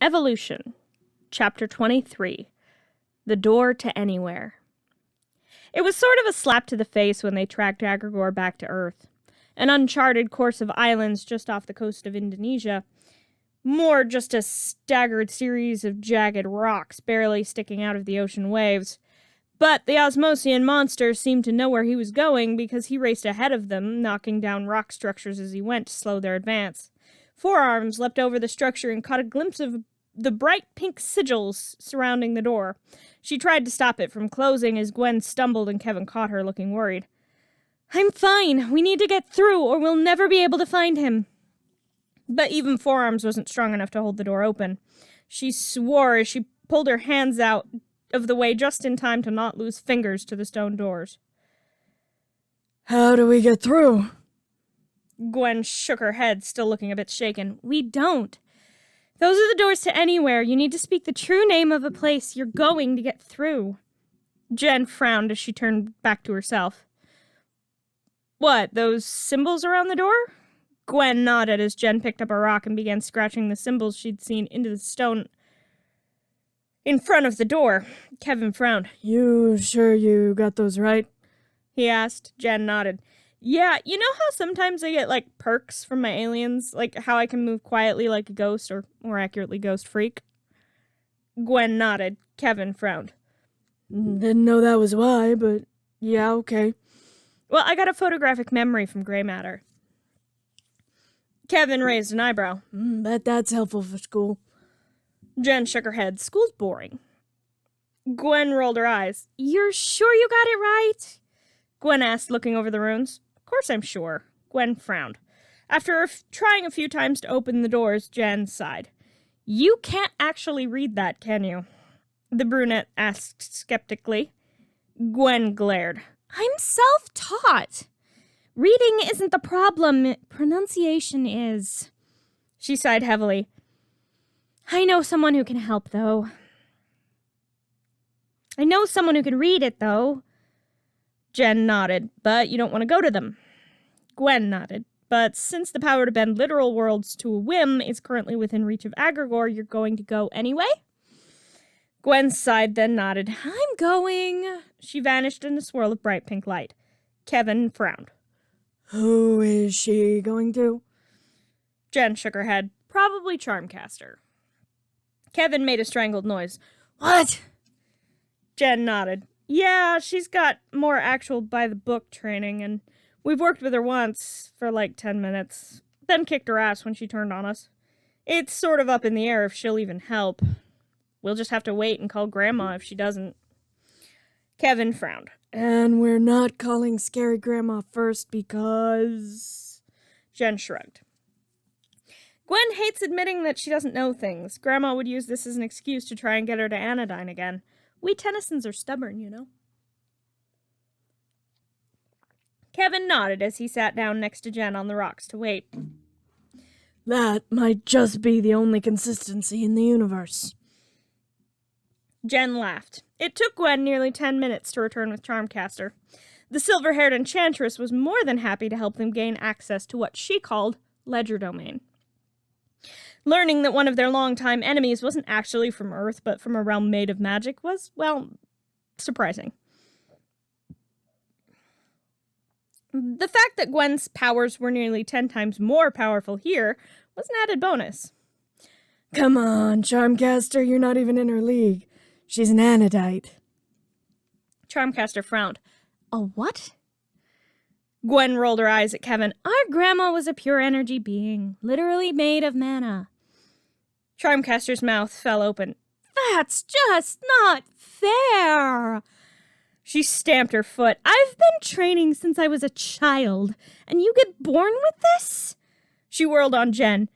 Evolution, Chapter 23, The Door to Anywhere. It was sort of a slap to the face when they tracked Agrigor back to Earth, an uncharted course of islands just off the coast of Indonesia, more just a staggered series of jagged rocks barely sticking out of the ocean waves. But the Osmosian monster seemed to know where he was going because he raced ahead of them, knocking down rock structures as he went to slow their advance. Forearms leapt over the structure and caught a glimpse of the bright pink sigils surrounding the door. She tried to stop it from closing as Gwen stumbled and Kevin caught her, looking worried. "I'm fine. We need to get through or we'll never be able to find him." But even Forearms wasn't strong enough to hold the door open. She swore as she pulled her hands out of the way just in time to not lose fingers to the stone doors. "How do we get through?" Gwen shook her head, still looking a bit shaken. "We don't. Those are the doors to anywhere. You need to speak the true name of a place you're going to get through." Jen frowned as she turned back to herself. "What, those symbols around the door?" Gwen nodded as Jen picked up a rock and began scratching the symbols she'd seen into the stone in front of the door. Kevin frowned. "You sure you got those right?" he asked. Jen nodded. "Yeah, you know how sometimes I get, perks from my aliens? Like how I can move quietly like a ghost, or more accurately, ghost freak?" Gwen nodded. Kevin frowned. "Didn't know that was why, but yeah, okay." "Well, I got a photographic memory from gray matter." Kevin raised an eyebrow. "Bet that's helpful for school." Jen shook her head. "School's boring." Gwen rolled her eyes. "You're sure you got it right?" Gwen asked, looking over the runes. "Of course I'm sure." Gwen frowned. After trying a few times to open the doors, Jen sighed. "You can't actually read that, can you?" the brunette asked skeptically. Gwen glared. "I'm self-taught. Reading isn't the problem. Pronunciation is." She sighed heavily. "I know someone who can help, though. I know someone who can read it, though." Jen nodded. "But you don't want to go to them." Gwen nodded. "But since the power to bend literal worlds to a whim is currently within reach of Agrigor, you're going to go anyway?" Gwen sighed, then nodded. "I'm going." She vanished in a swirl of bright pink light. Kevin frowned. "Who is she going to?" Jen shook her head. "Probably Charmcaster." Kevin made a strangled noise. "What?" Jen nodded. "Yeah, she's got more actual by-the-book training, and we've worked with her once for 10 minutes, then kicked her ass when she turned on us. It's sort of up in the air if she'll even help. We'll just have to wait and call Grandma if she doesn't." Kevin frowned. "And we're not calling Scary Grandma first because..." Jen shrugged. "Gwen hates admitting that she doesn't know things. Grandma would use this as an excuse to try and get her to anodyne again. We Tennysons are stubborn, you know." Kevin nodded as he sat down next to Jen on the rocks to wait. "That might just be the only consistency in the universe." Jen laughed. It took Gwen nearly 10 minutes to return with Charmcaster. The silver-haired enchantress was more than happy to help them gain access to what she called Ledger Domain. Learning that one of their longtime enemies wasn't actually from Earth, but from a realm made of magic was, well, surprising. The fact that Gwen's powers were nearly 10 times more powerful here was an added bonus. "Come on, Charmcaster, you're not even in her league. She's an anodite." Charmcaster frowned. "A what?" Gwen rolled her eyes at Kevin. "Our grandma was a pure energy being, literally made of mana." Charmcaster's mouth fell open. "That's just not fair." She stamped her foot. "I've been training since I was a child, and you get born with this?" She whirled on Jen.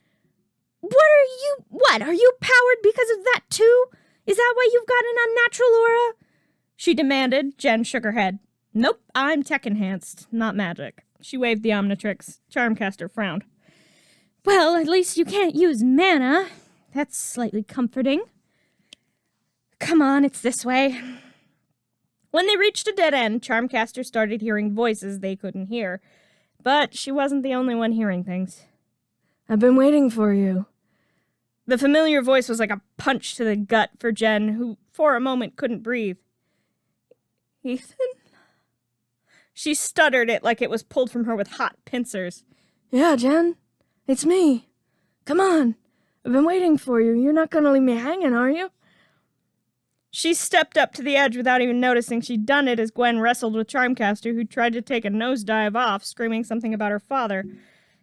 What, are you powered because of that too? Is that why you've got an unnatural aura?" she demanded. Jen shook her head. "Nope, I'm tech-enhanced, not magic." She waved the Omnitrix. Charmcaster frowned. "Well, at least you can't use mana. That's slightly comforting. Come on, it's this way." When they reached a dead end, Charmcaster started hearing voices they couldn't hear. But she wasn't the only one hearing things. "I've been waiting for you." The familiar voice was like a punch to the gut for Jen, who for a moment couldn't breathe. Ethan? She stuttered it like it was pulled from her with hot pincers. Yeah, Jen. It's me. Come on. I've been waiting for you. You're not gonna leave me hanging, are you? She stepped up to the edge without even noticing she'd done it as Gwen wrestled with Charmcaster, who tried to take a nosedive off, screaming something about her father.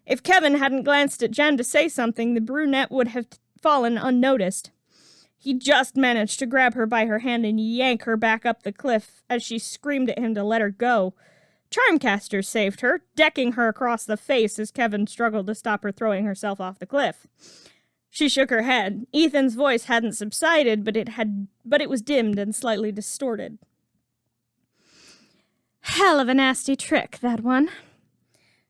If Kevin hadn't glanced at Jen to say something, the brunette would have fallen unnoticed. He just managed to grab her by her hand and yank her back up the cliff as she screamed at him to let her go. Charmcaster saved her, decking her across the face as Kevin struggled to stop her throwing herself off the cliff. She shook her head. Ethan's voice hadn't subsided, but it was dimmed and slightly distorted. Hell of a nasty trick, that one,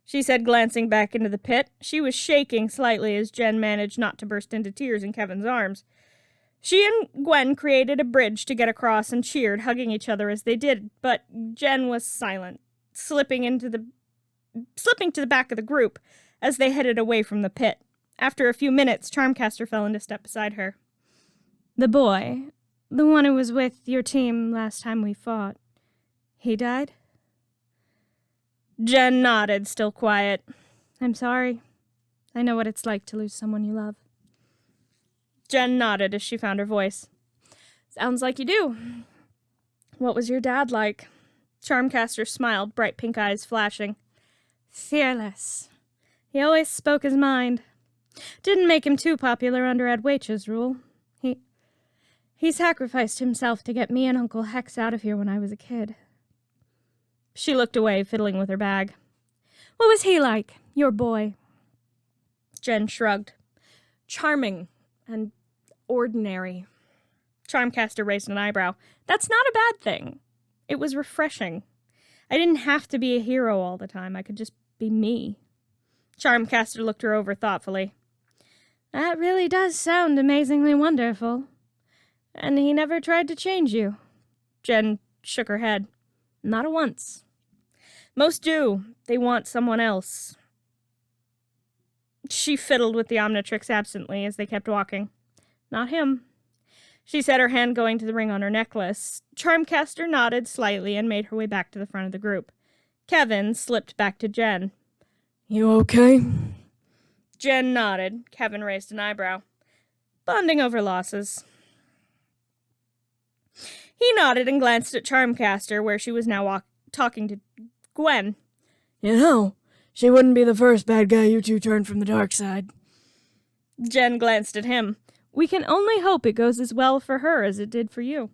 she said, glancing back into the pit. She was shaking slightly as Jen managed not to burst into tears in Kevin's arms. She and Gwen created a bridge to get across and cheered, hugging each other as they did, but Jen was silent, slipping to the back of the group as they headed away from the pit. After a few minutes, Charmcaster fell into step beside her. The boy, the one who was with your team last time we fought, he died? Jen nodded, still quiet. I'm sorry. I know what it's like to lose someone you love. Jen nodded as she found her voice. Sounds like you do. What was your dad like? Charmcaster smiled, bright pink eyes flashing. Fearless. He always spoke his mind. Didn't make him too popular under Adwacha's rule. He sacrificed himself to get me and Uncle Hex out of here when I was a kid. She looked away, fiddling with her bag. What was he like, your boy? Jen shrugged. Charming and ordinary. Charmcaster raised an eyebrow. That's not a bad thing. It was refreshing. I didn't have to be a hero all the time. I could just be me. Charmcaster looked her over thoughtfully. That really does sound amazingly wonderful. And he never tried to change you? Jen shook her head. Not a once. Most do. They want someone else. She fiddled with the Omnitrix absently as they kept walking. Not him. She set her hand going to the ring on her necklace. Charmcaster nodded slightly and made her way back to the front of the group. Kevin slipped back to Jen. You okay? Jen nodded. Kevin raised an eyebrow. Bonding over losses. He nodded and glanced at Charmcaster, where she was now talking to Gwen. You know, she wouldn't be the first bad guy you two turned from the dark side. Jen glanced at him. We can only hope it goes as well for her as it did for you.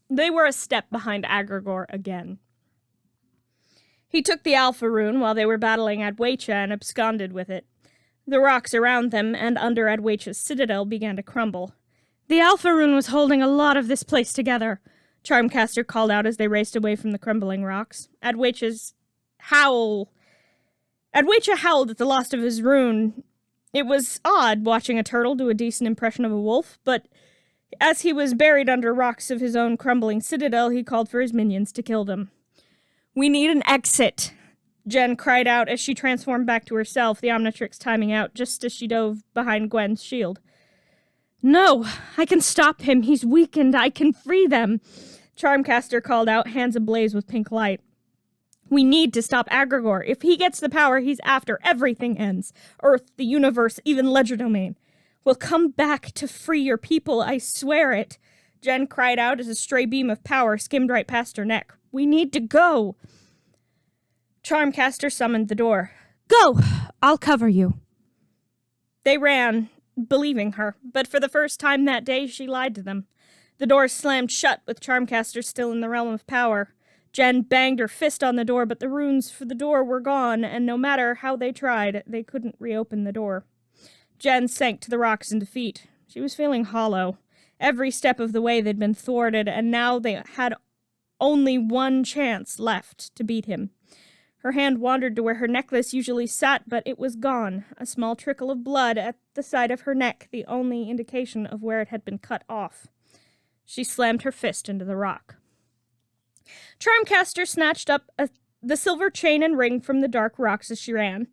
They were a step behind Agrigor again. He took the Alpha Rune while they were battling Adwacha and absconded with it. The rocks around them and under Adwacha's citadel began to crumble. The Alpha Rune was holding a lot of this place together, Charmcaster called out as they raced away from the crumbling rocks. Adwacha howled at the loss of his rune. It was odd watching a turtle do a decent impression of a wolf, but as he was buried under rocks of his own crumbling citadel, he called for his minions to kill them. We need an exit, Jen cried out as she transformed back to herself, the Omnitrix timing out just as she dove behind Gwen's shield. No, I can stop him. He's weakened. I can free them, Charmcaster called out, hands ablaze with pink light. We need to stop Agrigor. If he gets the power he's after, everything ends. Earth, the universe, even Legerdemain. We'll come back to free your people, I swear it, Jen cried out as a stray beam of power skimmed right past her neck. We need to go. Charmcaster summoned the door. Go! I'll cover you. They ran, believing her, but for the first time that day she lied to them. The door slammed shut with Charmcaster still in the realm of power. Jen banged her fist on the door, but the runes for the door were gone, and no matter how they tried, they couldn't reopen the door. Jen sank to the rocks in defeat. She was feeling hollow. Every step of the way they'd been thwarted, and now they had only one chance left to beat him. Her hand wandered to where her necklace usually sat, but it was gone, a small trickle of blood at the side of her neck, the only indication of where it had been cut off. She slammed her fist into the rock. Charmcaster snatched up the silver chain and ring from the dark rocks as she ran.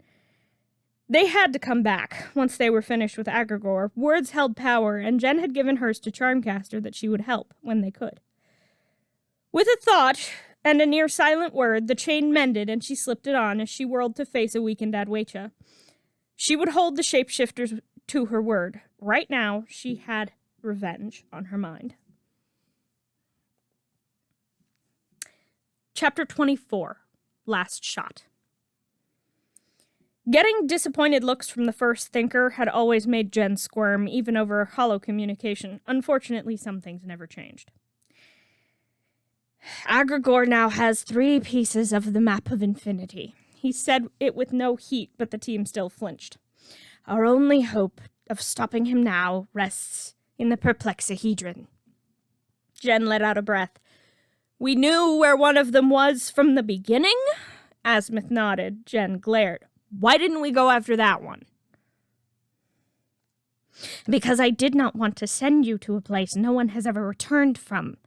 They had to come back once they were finished with Agrigor. Words held power, and Jen had given hers to Charmcaster that she would help when they could. With a thought and a near-silent word, the chain mended and she slipped it on as she whirled to face a weakened Adwecha. She would hold the shapeshifters to her word. Right now, she had revenge on her mind. Chapter 24. Last Shot. Getting disappointed looks from the first thinker had always made Jen squirm, even over hollow communication. Unfortunately, some things never changed. Agrigor now has 3 pieces of the map of infinity. He said it with no heat, but the team still flinched. Our only hope of stopping him now rests in the perplexahedron. Jen let out a breath. We knew where one of them was from the beginning? Azimuth nodded. Jen glared. Why didn't we go after that one? Because I did not want to send you to a place no one has ever returned from.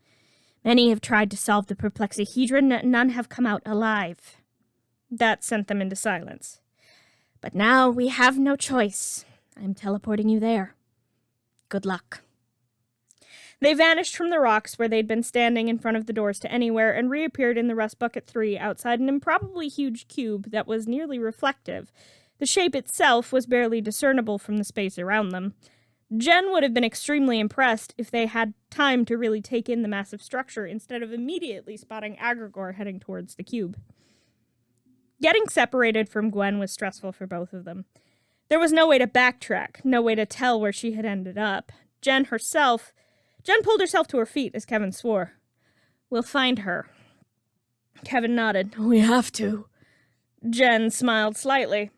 Many have tried to solve the perplexahedron, none have come out alive. That sent them into silence. But now we have no choice. I'm teleporting you there. Good luck. They vanished from the rocks where they'd been standing in front of the doors to Anywhere and reappeared in the Rust Bucket 3 outside an improbably huge cube that was nearly reflective. The shape itself was barely discernible from the space around them. Jen would have been extremely impressed if they had time to really take in the massive structure instead of immediately spotting Agrigor heading towards the cube. Getting separated from Gwen was stressful for both of them. There was no way to backtrack, no way to tell where she had ended up. Jen pulled herself to her feet as Kevin swore. We'll find her. Kevin nodded. We have to. Jen smiled slightly.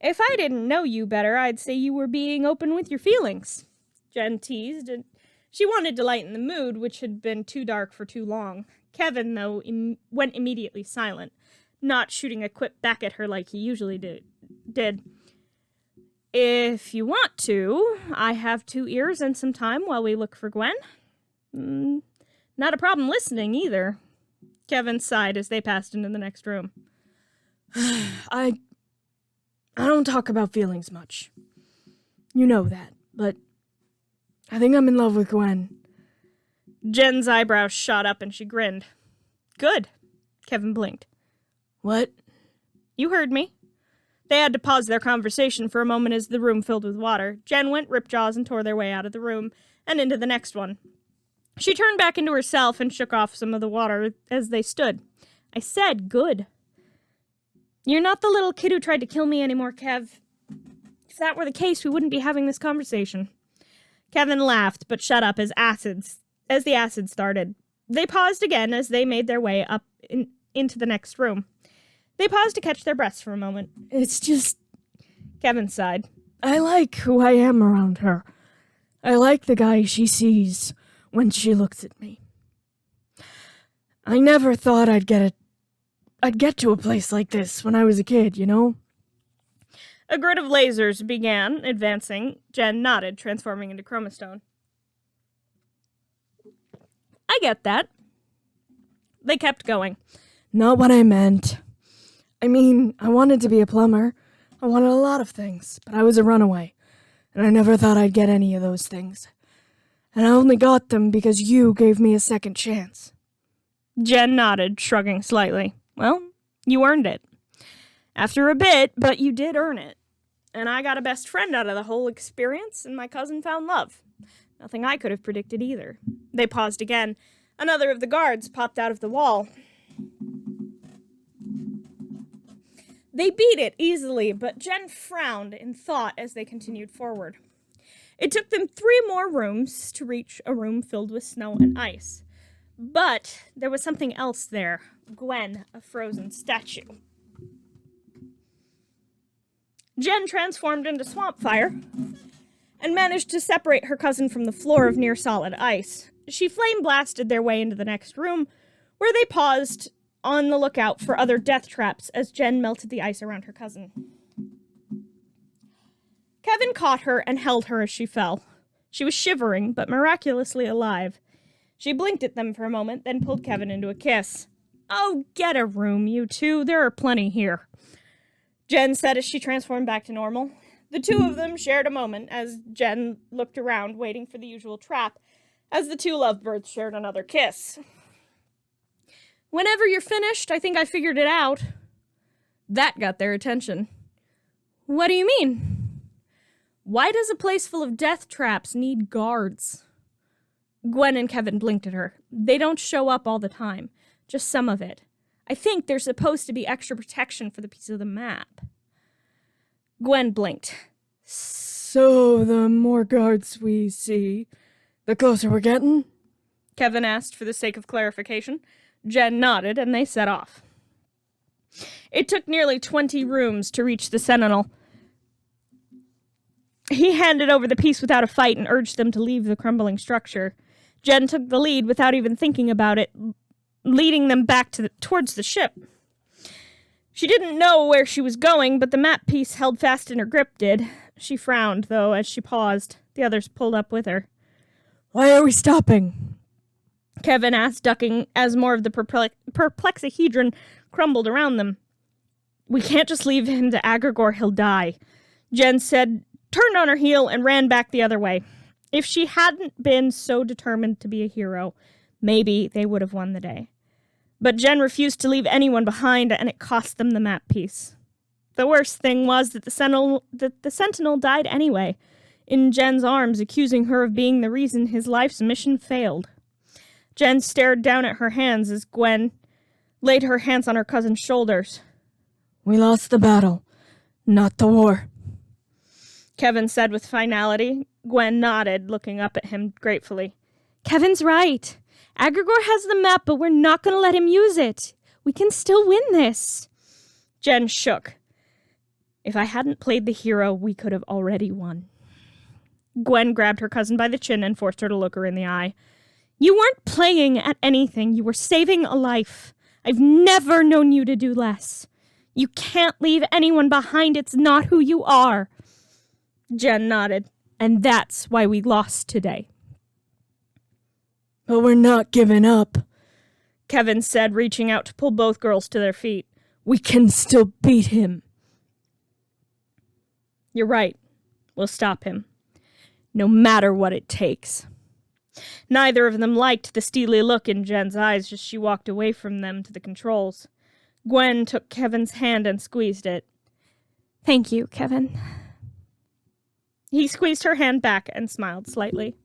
If I didn't know you better, I'd say you were being open with your feelings. Jen teased, and she wanted to lighten the mood, which had been too dark for too long. Kevin, though, went immediately silent, not shooting a quip back at her like he usually did. If you want to, I have 2 ears and some time while we look for Gwen. Not a problem listening, either. Kevin sighed as they passed into the next room. I don't talk about feelings much. You know that, but I think I'm in love with Gwen. Jen's eyebrows shot up and she grinned. Good. Kevin blinked. What? You heard me. They had to pause their conversation for a moment as the room filled with water. Jen went ripjaws and tore their way out of the room and into the next one. She turned back into herself and shook off some of the water as they stood. I said good. You're not the little kid who tried to kill me anymore, Kev. If that were the case, we wouldn't be having this conversation. Kevin laughed, but shut up as the acid started. They paused again as they made their way up into the next room. They paused to catch their breaths for a moment. It's just... Kevin sighed. I like who I am around her. I like the guy she sees when she looks at me. I never thought I'd get to a place like this when I was a kid, you know? A grid of lasers began advancing. Jen nodded, transforming into chromastone. I get that. They kept going. Not what I meant. I mean, I wanted to be a plumber. I wanted a lot of things, but I was a runaway, and I never thought I'd get any of those things. And I only got them because you gave me a second chance. Jen nodded, shrugging slightly. Well, you earned it. After a bit, but you did earn it. And I got a best friend out of the whole experience, and my cousin found love. Nothing I could have predicted either. They paused again. Another of the guards popped out of the wall. They beat it easily, but Jen frowned in thought as they continued forward. It took them 3 more rooms to reach a room filled with snow and ice. But there was something else there. Gwen, a frozen statue. Jen transformed into Swampfire and managed to separate her cousin from the floor of near-solid ice. She flame-blasted their way into the next room, where they paused on the lookout for other death traps as Jen melted the ice around her cousin. Kevin caught her and held her as she fell. She was shivering, but miraculously alive. She blinked at them for a moment, then pulled Kevin into a kiss. Oh, get a room, you two. There are plenty here. Jen said as she transformed back to normal. The two of them shared a moment as Jen looked around, waiting for the usual trap, as the two lovebirds shared another kiss. Whenever you're finished, I think I figured it out. That got their attention. What do you mean? Why does a place full of death traps need guards? Gwen and Kevin blinked at her. They don't show up all the time, just some of it. I think there's supposed to be extra protection for the piece of the map. Gwen blinked. So the more guards we see, the closer we're getting? Kevin asked for the sake of clarification. Jen nodded, and they set off. It took nearly 20 rooms to reach the Sentinel. He handed over the piece without a fight and urged them to leave the crumbling structure. Jen took the lead without even thinking about it, leading them back towards the ship. She didn't know where she was going, but the map piece held fast in her grip did. She frowned, though, as she paused. The others pulled up with her. Why are we stopping? Kevin asked, ducking as more of the perplexahedron crumbled around them. We can't just leave him to Agrigor, he'll die. Jen said, turned on her heel, and ran back the other way. If she hadn't been so determined to be a hero, maybe they would have won the day. But Jen refused to leave anyone behind, and it cost them the map piece. The worst thing was that the Sentinel died anyway, in Jen's arms, accusing her of being the reason his life's mission failed. Jen stared down at her hands as Gwen laid her hands on her cousin's shoulders. We lost the battle, not the war, Kevin said with finality. Gwen nodded, looking up at him gratefully. Kevin's right. Agrigor has the map, but we're not going to let him use it. We can still win this. Jen shook. If I hadn't played the hero, we could have already won. Gwen grabbed her cousin by the chin and forced her to look her in the eye. You weren't playing at anything. You were saving a life. I've never known you to do less. You can't leave anyone behind. It's not who you are. Jen nodded. And that's why we lost today. But we're not giving up, Kevin said, reaching out to pull both girls to their feet. We can still beat him. You're right. We'll stop him. No matter what it takes. Neither of them liked the steely look in Jen's eyes as she walked away from them to the controls. Gwen took Kevin's hand and squeezed it. Thank you, Kevin. He squeezed her hand back and smiled slightly.